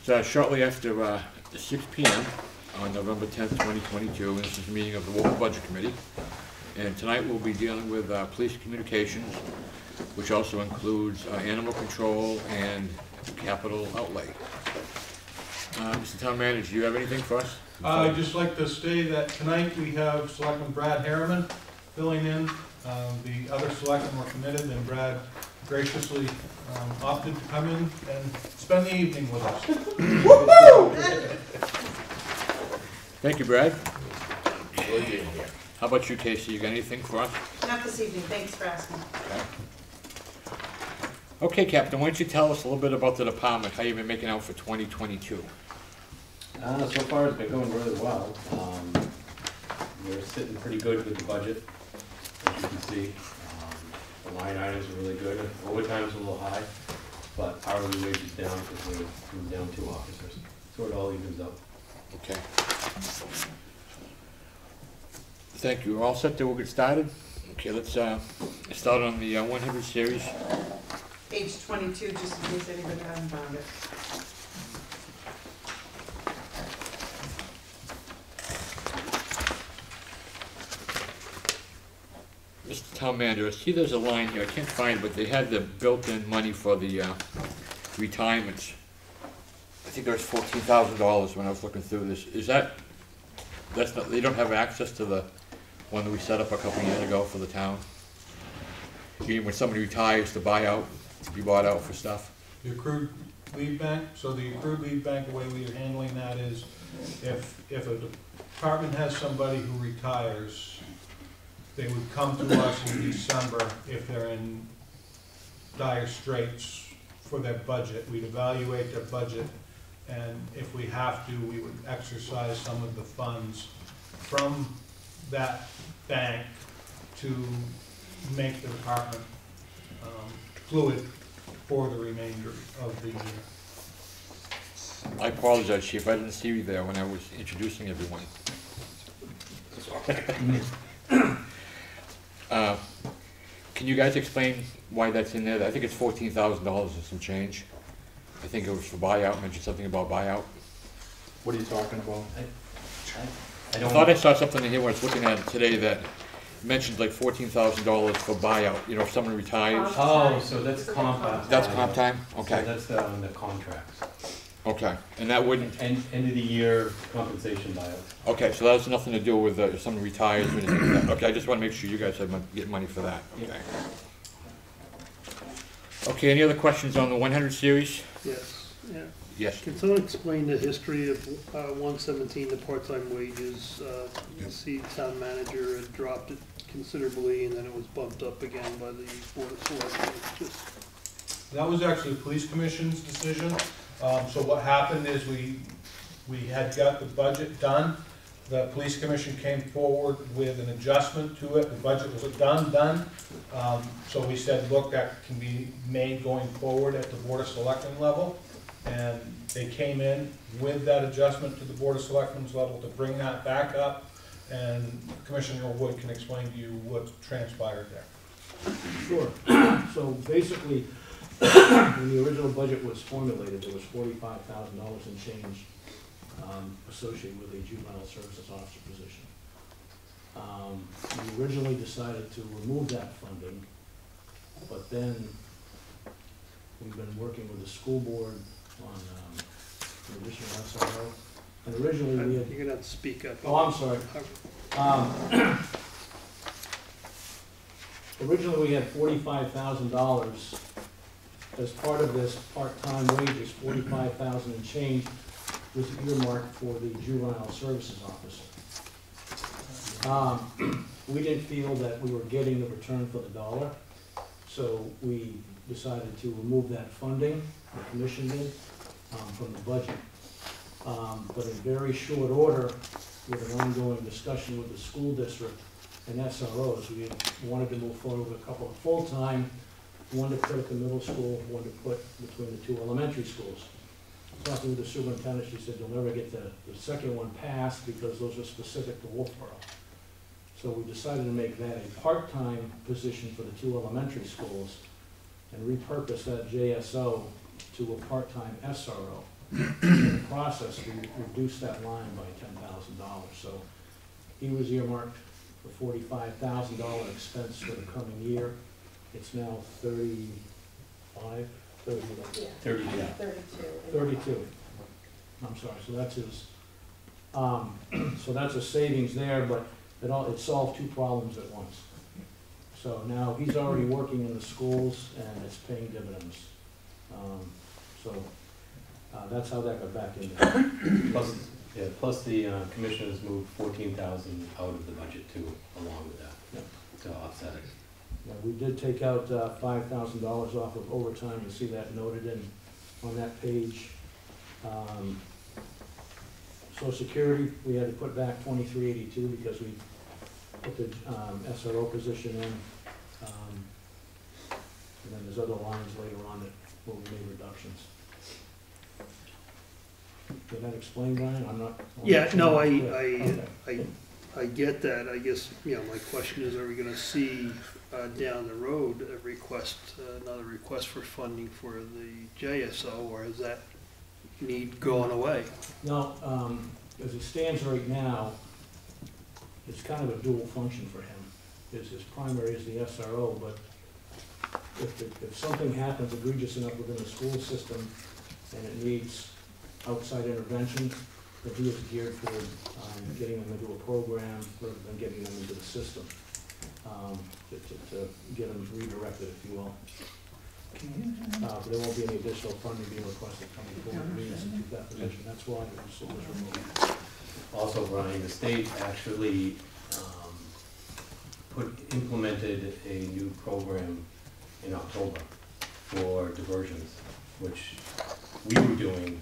It's shortly after 6 p.m. on November 10th, 2022, and this is a meeting of the Wolfeboro Budget Committee. And tonight we'll be dealing with police communications, which also includes animal control and capital outlay. Mr. Town Manager, do you have anything for us? I'd just like to say that tonight we have Selectman Brad Harriman filling in. The other selectmen were committed, and Brad graciously opted to come in and spend the evening with us. Thank you, Brad. How about you, Casey? You got anything for us? Not this evening, thanks for asking. Okay, Captain, why don't you tell us a little bit about the department, how you've been making out for 2022? So far it's been going really well. We're sitting pretty good with the budget, as you can see. The line items are really good. Overtime's a little high, but hourly wage is down because we're down 2 officers. So it all evens up. Okay. Thank you. We're all set to get started? Okay, let's start on the 100 series. Page 22, just in case anybody hasn't found it. Mr. Town Manager, I see there's a line here, I can't find it, but they had the built-in money for the retirements. I think there was $14,000 when I was looking through this. Is that's not, they don't have access to the one that we set up a couple of years ago for the town? You mean when somebody retires to buy out, to be bought out for stuff? The accrued leave bank, so the accrued leave bank, the way we are handling that is if a department has somebody who retires, they would come to us in December if they're in dire straits for their budget. We'd evaluate their budget, and if we have to, we would exercise some of the funds from that bank to make the department fluid for the remainder of the year. I apologize, Chief, I didn't see you there when I was introducing everyone. Can you guys explain why that's in there? I think it's $14,000 and some change. I think it was for buyout, mentioned something about buyout. What are you talking about? I thought I saw something in here when I was looking at it today that mentioned like $14,000 for buyout, you know, if someone retires. Oh, so that's comp time. That's comp time? Okay. So that's on the contracts. Okay, and that wouldn't... End of the year compensation buyout. Okay, so that has nothing to do with if someone retires or anything like that. Okay, I just want to make sure you guys get money for that. Okay. Okay, any other questions on the 100 series? Yes, yeah. Yes. Can someone explain the history of 117, the part-time wages? You see town manager had dropped it considerably, and then it was bumped up again by the Board of Selectmen. That was actually the police commission's decision. So what happened is we had got the budget done. The police commission came forward with an adjustment to it. The budget was done. So we said, look, that can be made going forward at the Board of Selectmen level. And they came in with that adjustment to the Board of Selectmen's level to bring that back up. And Commissioner Wood can explain to you what transpired there. Sure. So basically, when the original budget was formulated, there was $45,000 in change associated with the juvenile services officer position. We originally decided to remove that funding, but then we've been working with the school board on an additional SRO. And originally we had... You're going to have to speak up. Oh, I'm sorry. Originally we had $45,000 as part of this part-time wages. $45,000 and change was earmarked for the juvenile services officer. We didn't feel that we were getting the return for the dollar, so we decided to remove that funding, the commission did, from the budget. But in very short order, with an ongoing discussion with the school district and SROs, we wanted to move forward with a couple of full-time, one to put at the middle school, one to put between the 2 elementary schools. Talking with the superintendent, she said you'll never get the second one passed because those are specific to Wolfeboro. So we decided to make that a part-time position for the 2 elementary schools and repurpose that JSO to a part-time SRO. in the process, we reduced that line by $10,000. So he was earmarked for $45,000 expense for the coming year. It's now 35, 30, Yeah, 30, yeah. 32. 32. I'm sorry, so that's his, so that's a savings there, but it solved two problems at once. So now he's already working in the schools and it's paying dividends. So that's how that got back in there. Plus the commissioners moved 14,000 out of the budget too, along with that, to offset it. Yeah, we did take out $5,000 off of overtime. You see that noted in on that page. Social Security, we had to put back $23.82 because we put the SRO position in. And then there's other lines later on that where we made reductions. Did that explain, Brian? I'm not. Yeah, no, Okay. I get that. I guess, you know, my question is, are we gonna see down the road a request, another request for funding for the JSO, or has that need gone away? No, as it stands right now, it's kind of a dual function for him. His primary is the SRO, but if something happens egregious enough within the school system and it needs outside intervention, that he is geared for getting them into a program rather than getting them into the system, to get them redirected, if you will. But there won't be any additional funding being requested coming forward to institute that position. That's why it was removed. Also, Brian, the state actually implemented a new program in October for diversions, which we were doing,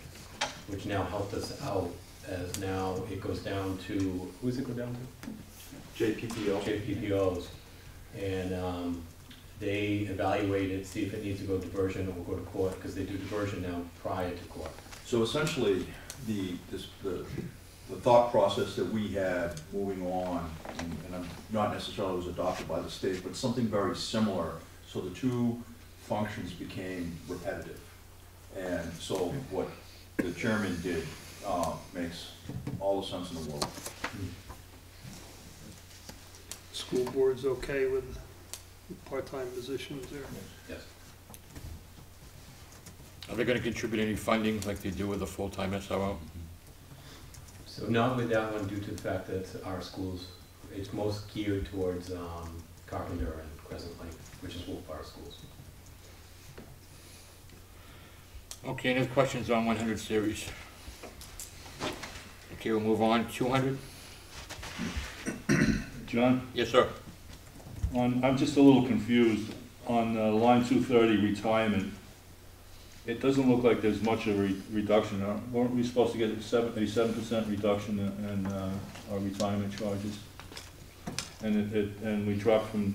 which now helped us out, as now it goes down to, who does it go down to? JPPOs. And they evaluate it, see if it needs to go diversion or go to court, because they do diversion now prior to court. So essentially, the thought process that we had moving on, and I'm not necessarily was adopted by the state, but something very similar. So the two functions became repetitive. And so what the chairman did makes all the sense in the world. School board's okay with part-time positions there? Yes. Are they gonna contribute any funding like they do with a full-time SRO? So not with that one, due to the fact that our schools, it's most geared towards Carpenter and Crescent Lake, which is Wolfeboro schools. Okay, any other questions on 100 series? Okay, we'll move on. 200? John, Yes, sir. I'm just a little confused on line 230, retirement. It doesn't look like there's much of a reduction. Weren't we supposed to get a 7% reduction in our retirement charges? And we dropped from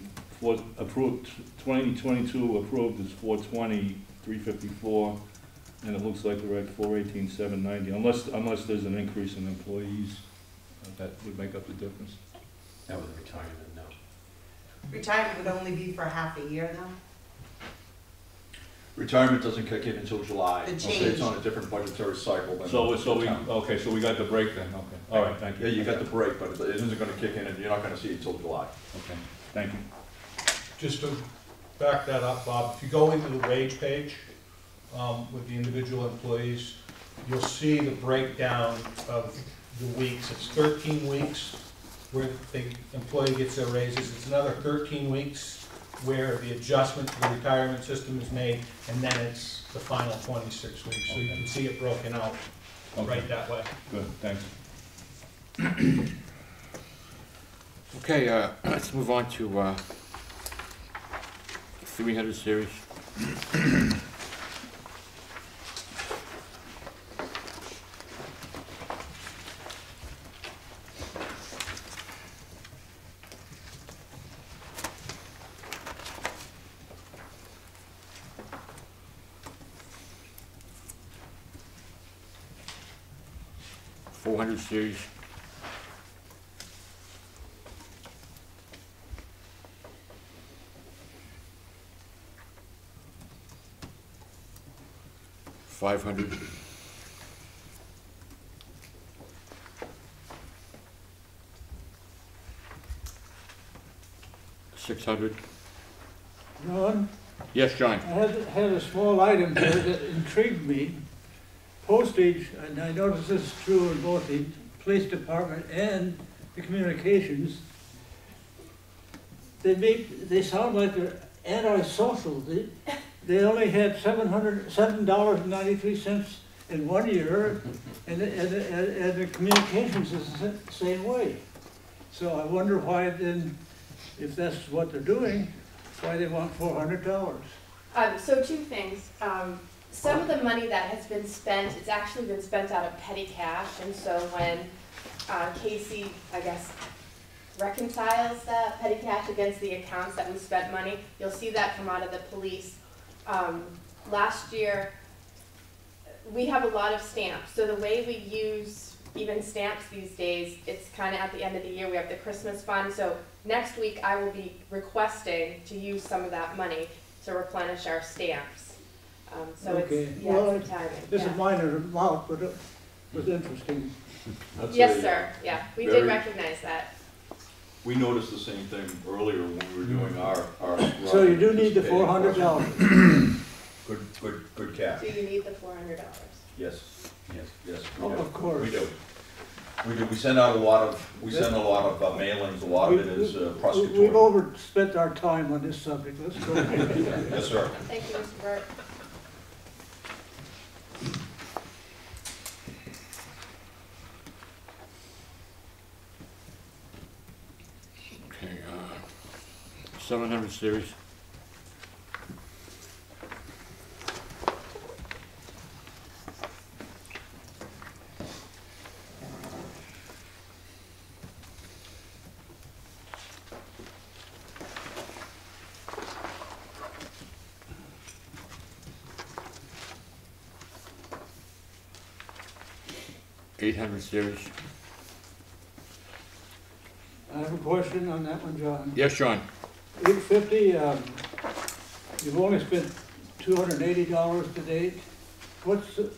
approved 2022 approved is 420, 354, and it looks like we're at 418, 790. Unless there's an increase in employees, that would make up the difference. That was retirement, no. Retirement would only be for half a year though? Retirement doesn't kick in until July. The Okay, change. it's on a different budgetary cycle than. So we, the town. okay, so we got the break then, okay. All right, thank you. Yeah, you got the break, but it isn't gonna kick in and you're not gonna see it until July. Okay, thank you. Just to back that up, Bob, if you go into the wage page with the individual employees, you'll see the breakdown of the weeks. It's 13 weeks where the employee gets their raises. It's another 13 weeks where the adjustment to the retirement system is made, and then it's the final 26 weeks. So you can see it broken out right that way. Good, thanks. Okay, let's move on to 300 series. Series. $500. 600. John, Yes, John? I had a small item here that intrigued me. Postage, and I noticed this is true in both the police department and the communications. They sound like they're antisocial. They only had $7.93 in 1 year, and the communications is the same way. So I wonder why then, if that's what they're doing, why they want $400. So two things. Some of the money that has been spent, it's actually been spent out of petty cash, and so when Casey, I guess, reconciles that petty cash against the accounts that we spent money, you'll see that come out of the police. Last year, we have a lot of stamps, so the way we use even stamps these days, it's kind of at the end of the year, we have the Christmas fund, so next week I will be requesting to use some of that money to replenish our stamps. So Okay. it's, yeah, Well, it's the timing. This Yeah. is minor amount, but it was interesting. That's Yes, a- sir, yeah, we very- did recognize that. We noticed the same thing earlier when we were doing our. So you do need the $400. Good catch. Do you need the $400? Yes, yes, yes, we Oh, do. of course. We do. We do, we send out a lot of mailings, a lot of it is We've prosecutorial. overspent our time on this subject, let's go. Yes, sir. Thank you, Mr. Burt. Okay, 700 series. $800 series. I have a question on that one, John. Yes, John? 850, you've only spent $280 to date. What's, are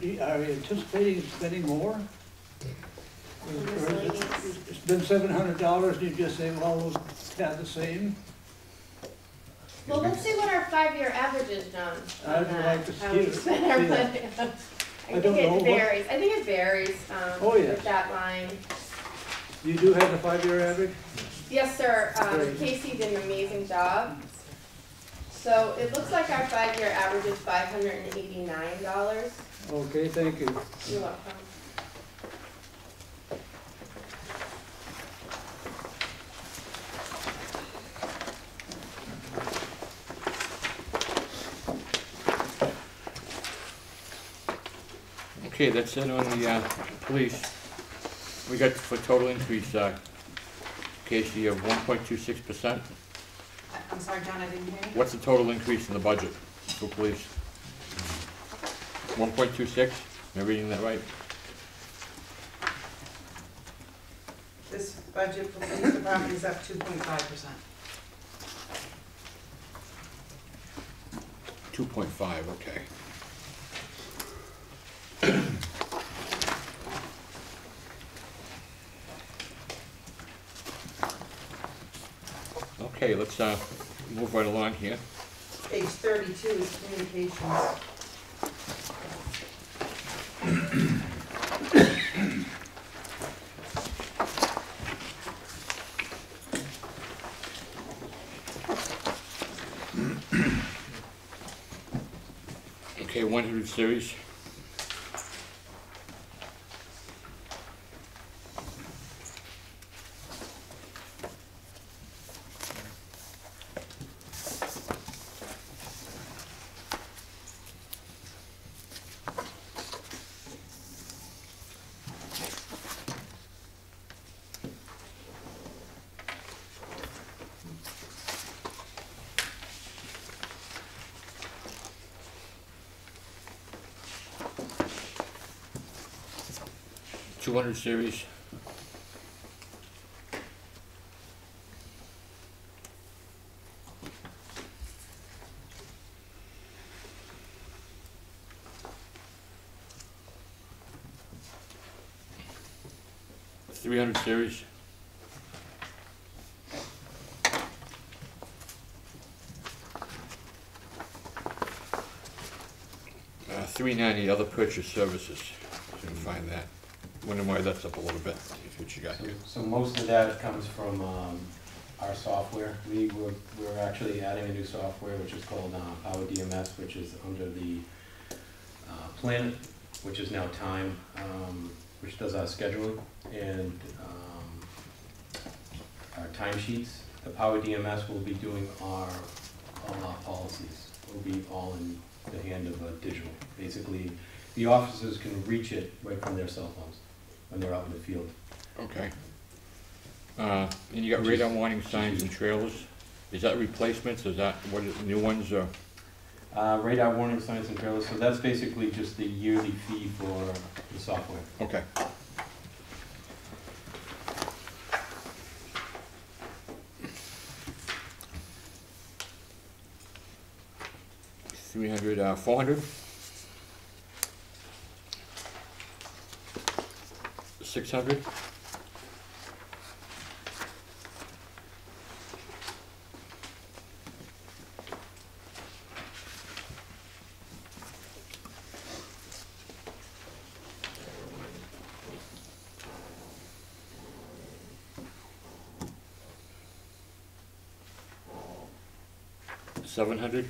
you anticipating spending more? Or is it- It's been $700 and you just say, well, we'll have the same? Well, let's see what our 5-year average is, John, on I'd that, like to how see we it. spend our See that. money. I I don't think know it what- varies, I think it varies, Oh, yes. with that line. You do have the 5-year average? Yes, sir, Great. Casey did an amazing job. So it looks like our 5-year average is $589. Okay, thank you. You're welcome. Okay, that's it on the police. We got for total increase, Casey, of 1.26%. I'm sorry, John, I didn't hear you. What's the total increase in the budget for police? 1.26? Am I reading that right? This budget for the police department is up 2.5%. 2.5, okay. Okay, let's move right along here. Page 32 is communications. Okay, 100 series. $200 series. $300 series. 390, other purchase services. So you can find that. Wonder why that's up a little bit, if what you got here. So most of that comes from our software. We're actually adding a new software which is called Power DMS, which is under the Planet, which is now Time, which does our scheduling and our timesheets. The Power DMS will be doing all our policies. Will be all in the hand of a digital. Basically, the officers can reach it right from their cell phones when they're out in the field. Okay. And you got radar warning signs and trailers. Is that replacements? Is that what is new ones or? Radar warning signs and trailers, so that's basically just the yearly fee for the software. Okay. $300, 400? 600? $700?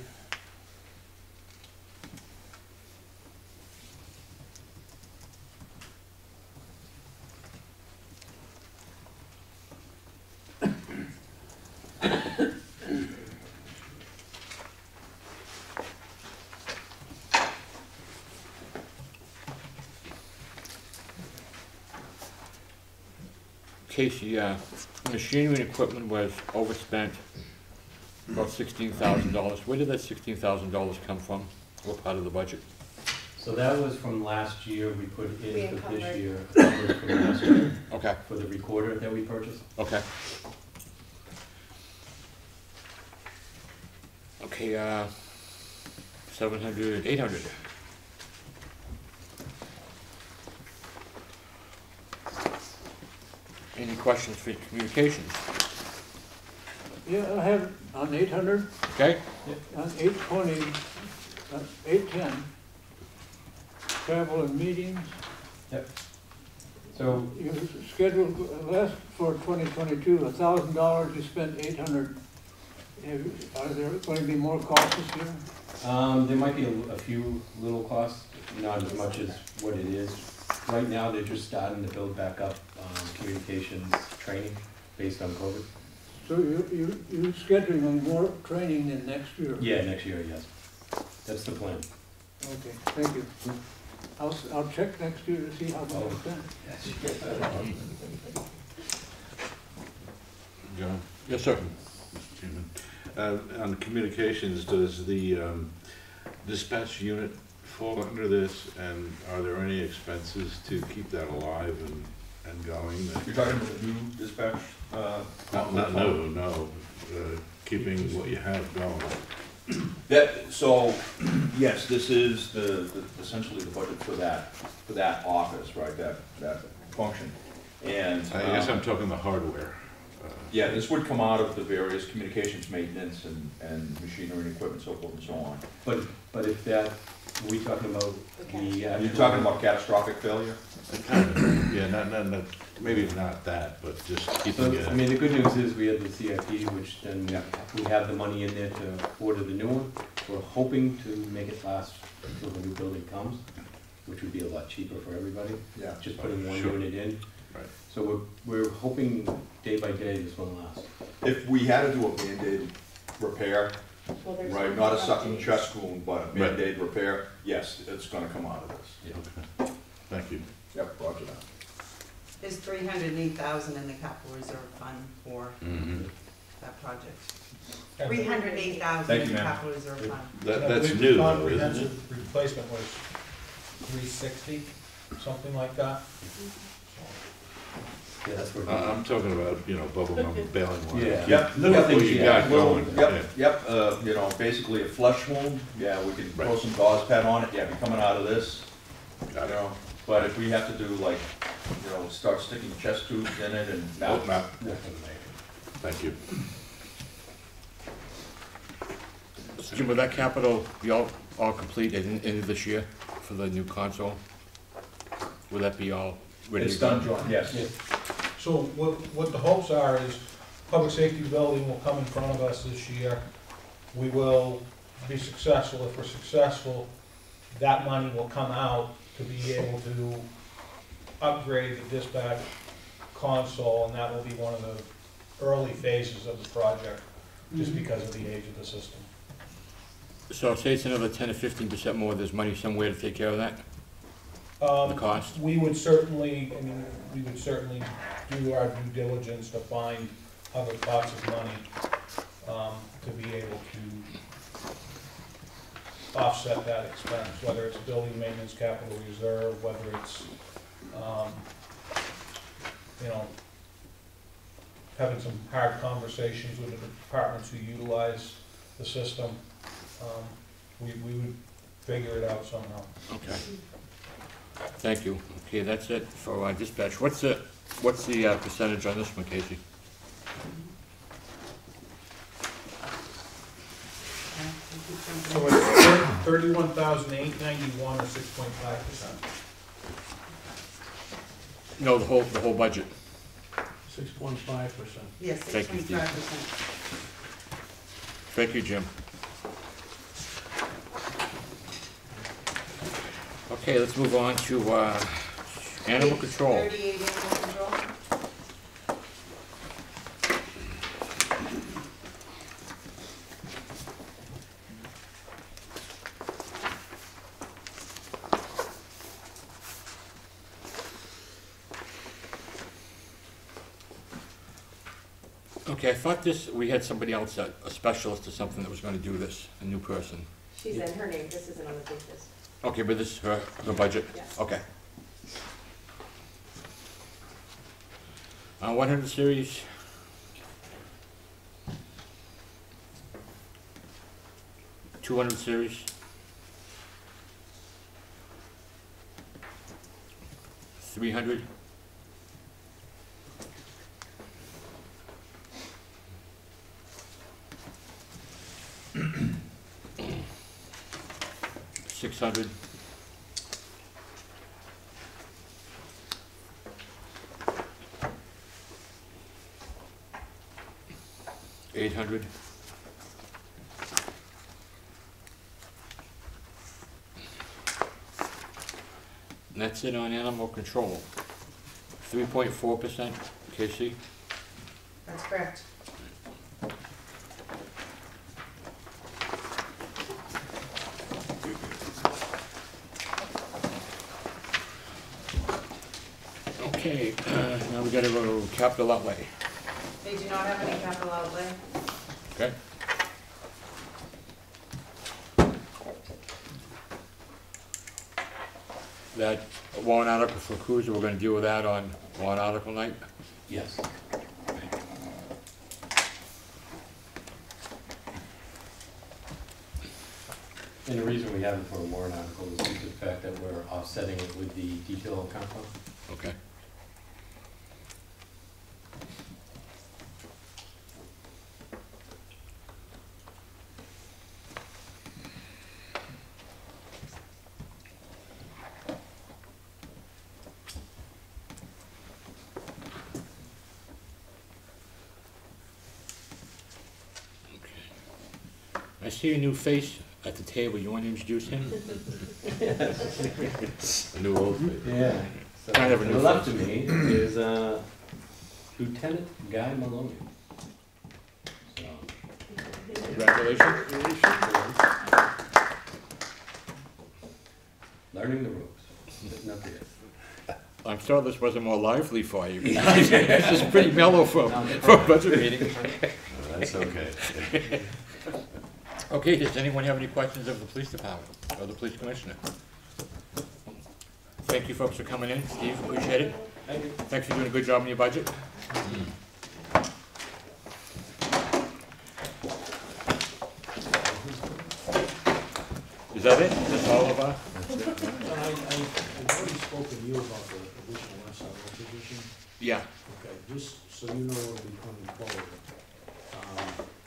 Casey, machinery and equipment was overspent, about $16,000. Where did that $16,000 come from? What part of the budget? So that was from last year, we put We in for encumbered. this year, covered from last year, Okay, for the recorder that we purchased. okay. Okay, 700, 800. Any questions for communications? Yeah, I have on 800, Okay? on 820, 810, travel and meetings. So, You scheduled last for 2022, $1,000, you spent 800. Are there going to be more costs this year? there might be a few little costs, not as much as what it is. Right now, they're just starting to build back up communications training based on COVID. So you're scheduling more training than next year? Yeah, next year, yes. That's the plan. Okay, thank you. I'll check next year to see how much it's spent. John? Yes, sir. On communications, does the dispatch unit fall under this, and are there any expenses to keep that alive and going? You're talking about the new dispatch? No, keeping what you have going. So, yes, this is essentially the budget for that office, right, that function. And I guess I'm talking the hardware. yeah, this would come out of the various communications maintenance and machinery and equipment, so forth and so on. But if that, are we talking about the You're actual? talking about catastrophic failure? Yeah, not, maybe not that, but just So, keeping it. I mean, the good news is we have the CIP, which then we have the money in there to order the new one. We're hoping to make it last until the new building comes, which would be a lot cheaper for everybody, Yeah. just putting one Sure. unit in. Right. So we're hoping day by day this one lasts. If we had to do a Band-Aid repair, Well, there's right, no not a sucking updates. chest wound, but a Band-Aid repair, yes, it's gonna come out of this. Okay. Thank you. Yep, roger that. Is 308,000 in the capital reserve fund for that project? 308,000 Thank in you, the ma'am. capital reserve fund. That's I believe new, the though, isn't it? comprehensive replacement was 360, something like that. Yeah, that's where. I'm talking about, bubble gum baling wire. Yeah. Yep. Little Yep. things you got Little- going. Yep, basically a flesh wound, yeah, we can throw Right. some gauze pad on it, yeah, be coming out of this, Got it. but if we have to do like, start sticking chest tubes in it and. Oh, no. Not gonna make it. Thank you. Jim, will that capital be all complete at the end of this year for the new console? Will that be all ready It's to go? done, John, yes. So what the hopes are is, public safety building will come in front of us this year. We will be successful. If we're successful, that money will come out to be able to upgrade the dispatch console, and that will be one of the early phases of the project, just because of the age of the system. So say it's another 10 or 15% more, there's money somewhere to take care of that? The cost? We would certainly, do our due diligence to find other pots of money, to be able to offset that expense, whether it's building maintenance capital reserve, whether it's, having some hard conversations with the departments who utilize the system. We would figure it out somehow. Okay. Thank you. Okay, that's it for dispatch. What's the percentage on this one, Casey? So it's 31,891 or 6.5%. No, the whole budget. 6.5%. Yes, Thank you, Steve. 6.5%. Thank you, Jim. Okay, let's move on to animal control. 38 animal control. Okay, I thought we had somebody else, a specialist or something that was gonna do this, a new person. She's in her name, this isn't on the business. Okay, but this is her budget? Yes. Okay. 100 series. $200 series. 300. 600. 800. And that's it on animal control. 3.4%, KC? That's correct. Okay, now we gotta go to capital outlay. They do not have any capital outlay. Okay? That warrant article for cruiser, we're gonna deal with that on warrant article night? Yes. And the reason we have it for a warrant article is due to the fact that we're offsetting it with the detail account fund. Okay. I see a new face at the table. You want to introduce him? A new old face. Yeah. So Kind of a to new the left face. of me is Lieutenant Guy Maloney. So, Congratulations. learning the ropes, sitting up here. I'm sorry this wasn't more lively for you. This is pretty mellow for a budget meeting. That's okay. Okay, does anyone have any questions of the police department or the police commissioner? Thank you folks for coming in. Steve, appreciate it. Thank you. Thanks for doing a good job on your budget. Is that it? Is this all of our? I've already spoken to you about the additional SRO position. Yeah. Okay, just so you know what will be coming forward.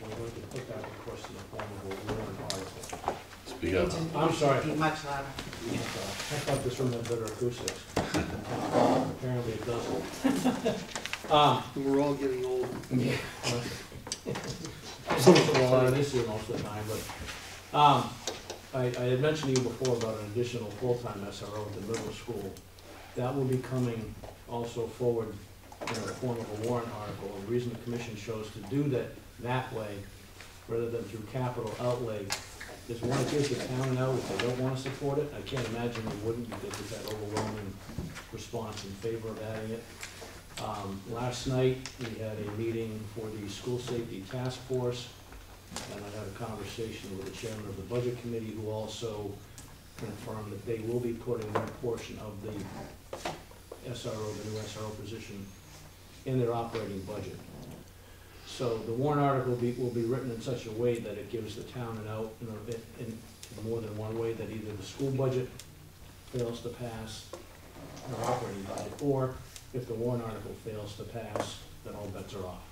We're going to put that, of course, in the form of a warrant article. Speak up. I'm sorry. Be much louder. I thought this room had better acoustics. Apparently it doesn't. And we're all getting old. Yeah. Some of a lot of this here most of the time, but, I had mentioned to you before about an additional full-time SRO at the middle school. That will be coming also forward in the form of a warrant article. The reason the commission chose to do that way, rather than through capital outlay, is one, it gives the town out if they don't wanna support it. I can't imagine they wouldn't, because we've had overwhelming response in favor of adding it. Last night, we had a meeting for the school safety task force, and I had a conversation with the chairman of the budget committee, who also confirmed that they will be putting their portion of the SRO, the new SRO position, in their operating budget. So the warrant article will be written in such a way that it gives the town an out in more than one way, that either the school budget fails to pass their operating budget, or if the warrant article fails to pass, then all bets are off.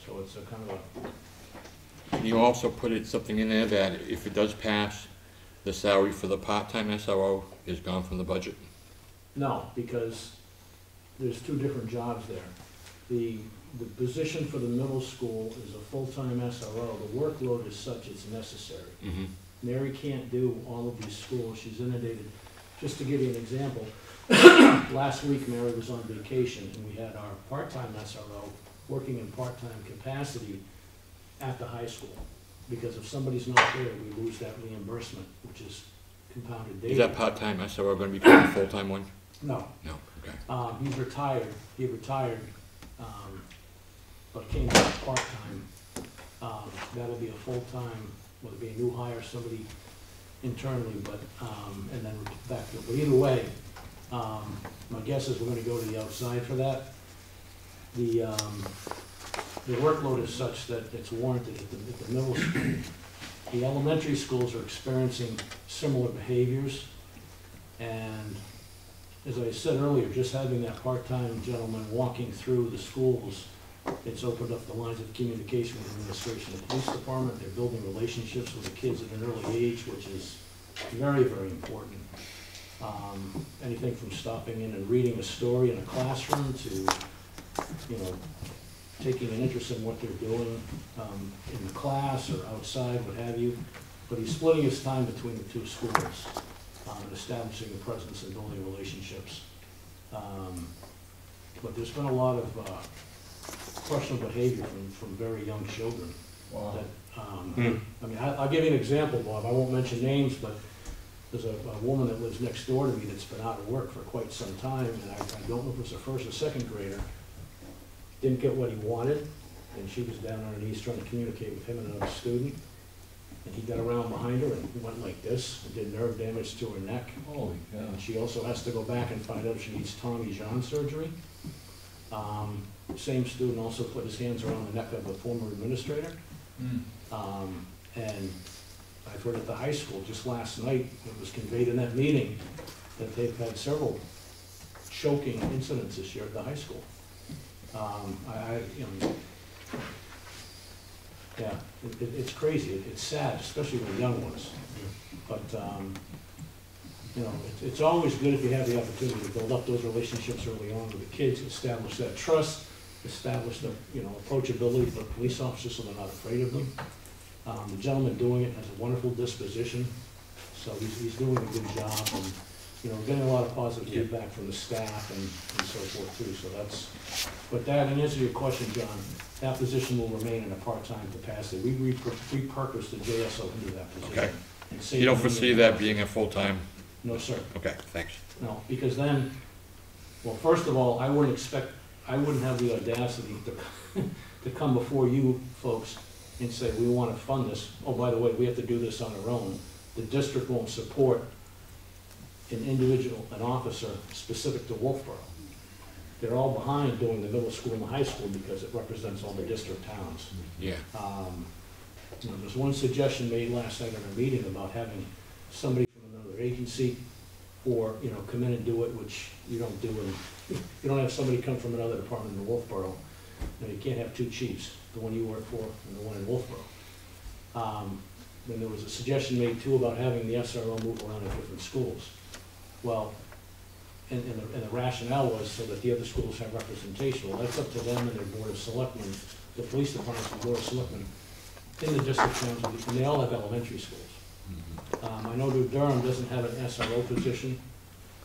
So it's a kind of a... Can you also put something in there that if it does pass, the salary for the part-time SRO is gone from the budget? No, because there's two different jobs there. The position for the middle school is a full-time SRO. The workload is such it's necessary. Mm-hmm. Mary can't do all of these schools. She's inundated. Just to give you an example, last week Mary was on vacation, and we had our part-time SRO working in part-time capacity at the high school. Because if somebody's not there, we lose that reimbursement, which is compounded daily. Is that part-time SRO going to become a full-time one? No. No, okay. He's retired. He retired, but came back part-time. That'll be a full-time, whether it be a new hire, somebody internally, but, and then back to, but either way, my guess is we're gonna go to the outside for that. The workload is such that it's warranted at the middle school. The elementary schools are experiencing similar behaviors, and as I said earlier, just having that part-time gentleman walking through the schools, it's opened up the lines of communication with the administration of the police department. They're building relationships with the kids at an early age, which is very, very important. Anything from stopping in and reading a story in a classroom to, you know, taking an interest in what they're doing in the class or outside, what have you. But he's splitting his time between the two schools, establishing a presence and building relationships. But there's been a lot of questionable behavior from very young children. Wow. That, I mean, I'll give you an example, Bob. I won't mention names, but there's a woman that lives next door to me that's been out of work for quite some time, and I don't know if it was a first or second grader. Didn't get what he wanted, and she was down on her knees trying to communicate with him and another student. And he got around behind her and went like this, and did nerve damage to her neck. Holy cow. And she also has to go back and find out if she needs Tommy John surgery. Same student also put his hands around the neck of a former administrator. And I've heard at the high school, just last night, it was conveyed in that meeting, that they've had several choking incidents this year at the high school. You know, yeah, it's crazy. It's sad, especially with young ones. But, you know, it's always good if you have the opportunity to build up those relationships early on with the kids, establish that trust, establish the, you know, approachability for the police officers so they're not afraid of them. The gentleman doing it has a wonderful disposition, so he's doing a good job, and, you know, we're getting a lot of positive feedback from the staff and so forth too, so that's, but that, in answer to your question, John, that position will remain in a part-time capacity. We repurposed the JSO into that position. Okay. And saved You don't money foresee in that the being a full-time? No, sir. Okay, thanks. No, because then, well, first of all, I wouldn't have the audacity to come before you folks and say, we want to fund this. Oh, by the way, we have to do this on our own. The district won't support an officer specific to Wolfeboro. They're all behind doing the middle school and the high school because it represents all the district towns. Yeah. You know, there's one suggestion made last night at our meeting about having somebody from another agency or, you know, come in and do it, which you don't do, and you don't have somebody come from another department in Wolfeboro. You know, you can't have two chiefs, the one you work for and the one in Wolfeboro. then there was a suggestion made too about having the SRO move around to different schools. Well, and the rationale was so that the other schools have representation. Well, that's up to them and their board of selectmen, the police department and board of selectmen in the district towns, and they all have elementary schools. I know New Durham doesn't have an SRO position,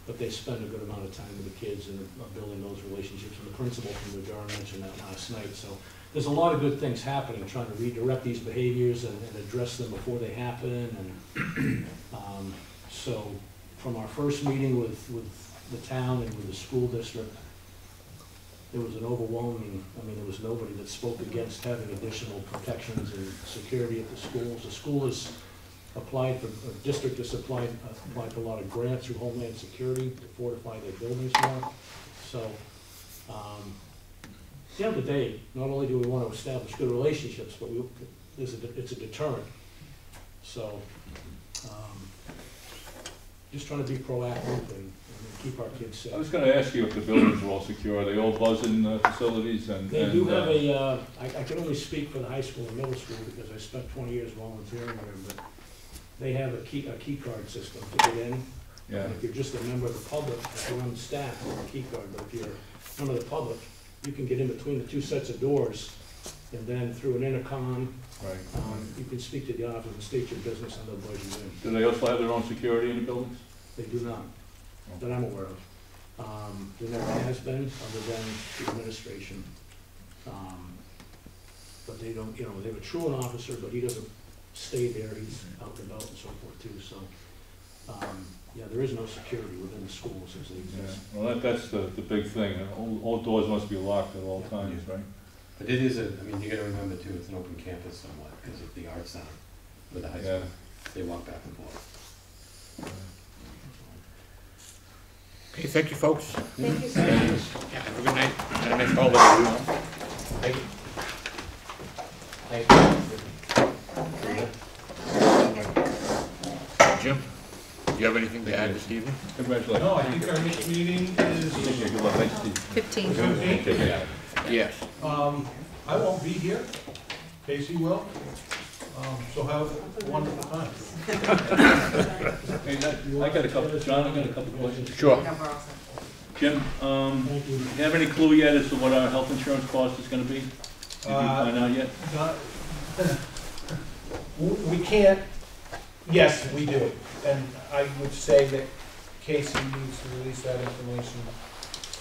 but they spend a good amount of time with the kids and are building those relationships. And the principal from New Durham mentioned that last night. So there's a lot of good things happening, trying to redirect these behaviors and address them before they happen. And so from our first meeting with the town and with the school district, there was an overwhelming, there was nobody that spoke against having additional protections and security at the schools. The school has applied for, the district has applied for a lot of grants through Homeland Security to fortify their buildings more. So, at the end of the day, not only do we want to establish good relationships, but it's a deterrent. So, just trying to be proactive and keep our kids safe. I was gonna ask you if the buildings are all secure. Are they all buzzing facilities and? They do have a, I can only speak for the high school and middle school because I spent 20 years volunteering there, but they have a key card system to get in. Yeah. And if you're just a member of the public, if you're on staff, you have a key card, but if you're a member of the public, you can get in between the two sets of doors, and then through an intercom, Right. you can speak to the office and state your business and they'll buzz you in. Do they also have their own security in the buildings? They do not, that I'm aware of. There never has been, other than the administration. But they don't, they have a truant officer, but he doesn't stay there, he's out and about and so forth too, so. Yeah, there is no security within the schools as they Yeah. exist. Well, that's the big thing. All doors must be locked at all times, right? But it is you gotta remember too, it's an open campus somewhat, because of the art center with the high school. They walk back and forth. Okay, thank you, folks. Thank you so much. Yeah, have a good night. And a nice holiday. Thank you. Jim, do you have anything to add this evening? Congratulations. No, I think our next meeting is, Okay, good luck. Thanks, Steve. 15. Yes. I won't be here, Casey will, so have a wonderful time. Hey, I got a couple, John, I got a couple questions. Sure. Jim, Thank you. do you have any clue yet as to what our health insurance cost is gonna be? Did you find out yet? Not- We can't, yes, we do, and I would say that Casey needs to release that information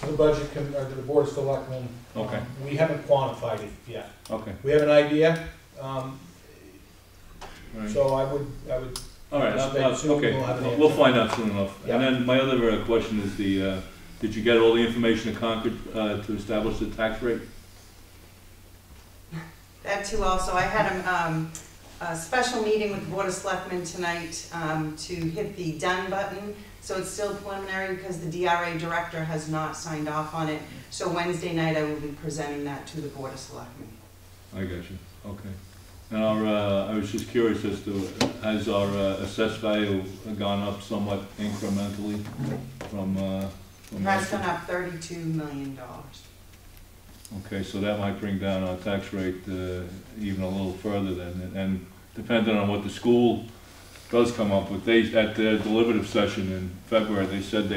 to the budget, or to the board of selectmen. Okay. We haven't quantified it yet. Okay. We have an idea, All right. so I would, All right, anticipate soon okay, we'll have an we'll answer. find out soon enough. Yeah. And then my other question is did you get all the information in Concord to establish the tax rate? That too also, I had a special meeting with the Board of Selectmen tonight to hit the done button. So it's still preliminary because the DRA director has not signed off on it. So Wednesday night I will be presenting that to the Board of Selectmen. I got you, okay. And I was just curious as to, has our assessed value gone up somewhat incrementally from It has gone up $32 million. Okay, so that might bring down our tax rate even a little further then, and depending on what the school does come up with, at their deliberative session in February, they said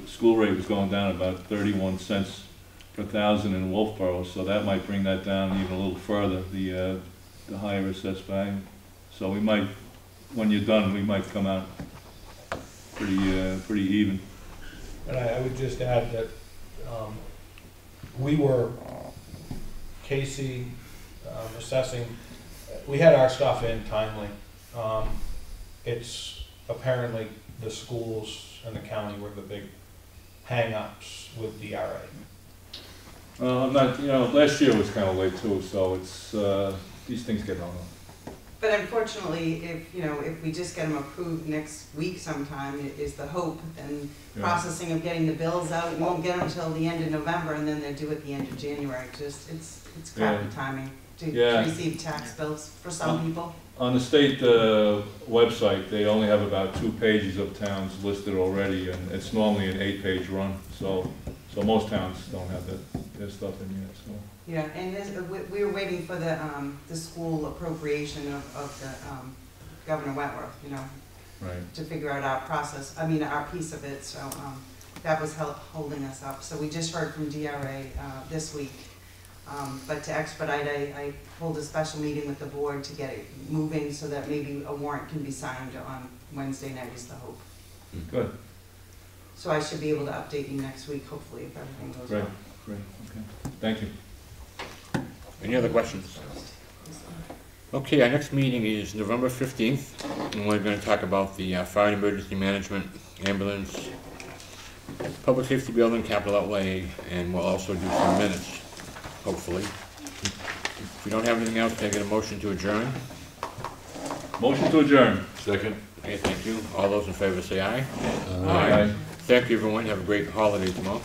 school rate was going down about 31 cents per thousand in Wolfeboro, so that might bring that down even a little further, the higher assessed value. So we might, when you're done, we might come out pretty even. And I would just add that we were, Casey, assessing, we had our stuff in timely. It's apparently the schools and the county were the big hang-ups with DRA. Last year was kind of late too, so it's, these things get hung up. But unfortunately, if we just get them approved next week sometime, is the hope, and Yeah. processing of getting the bills out, we won't get them until the end of November, and then they're due at the end of January. Just, it's crappy Yeah. timing to Yeah. receive tax bills for some people. On the state website, they only have about 2 pages of towns listed already, and it's normally an 8-page run, so most towns don't have their stuff in yet, so. Yeah, and we were waiting for the school appropriation of Governor Wentworth, you know, Right. to figure out our process, I mean, our piece of it, so, that was holding us up. So we just heard from DRA, this week. But to expedite, I hold a special meeting with the board to get it moving so that maybe a warrant can be signed on Wednesday night is the hope. Good, So I should be able to update you next week, hopefully, if everything goes great, well. great, okay. Thank you. Any other questions? Okay, our next meeting is November 15th, and we're going to talk about the fire and emergency management, ambulance, public safety building, capital outlay, and we'll also do some minutes, hopefully. If we don't have anything else, can I get a motion to adjourn? Motion to adjourn. Second? Okay, thank you. All those in favor say aye. Aye. Thank you, everyone. Have a great holiday tomorrow.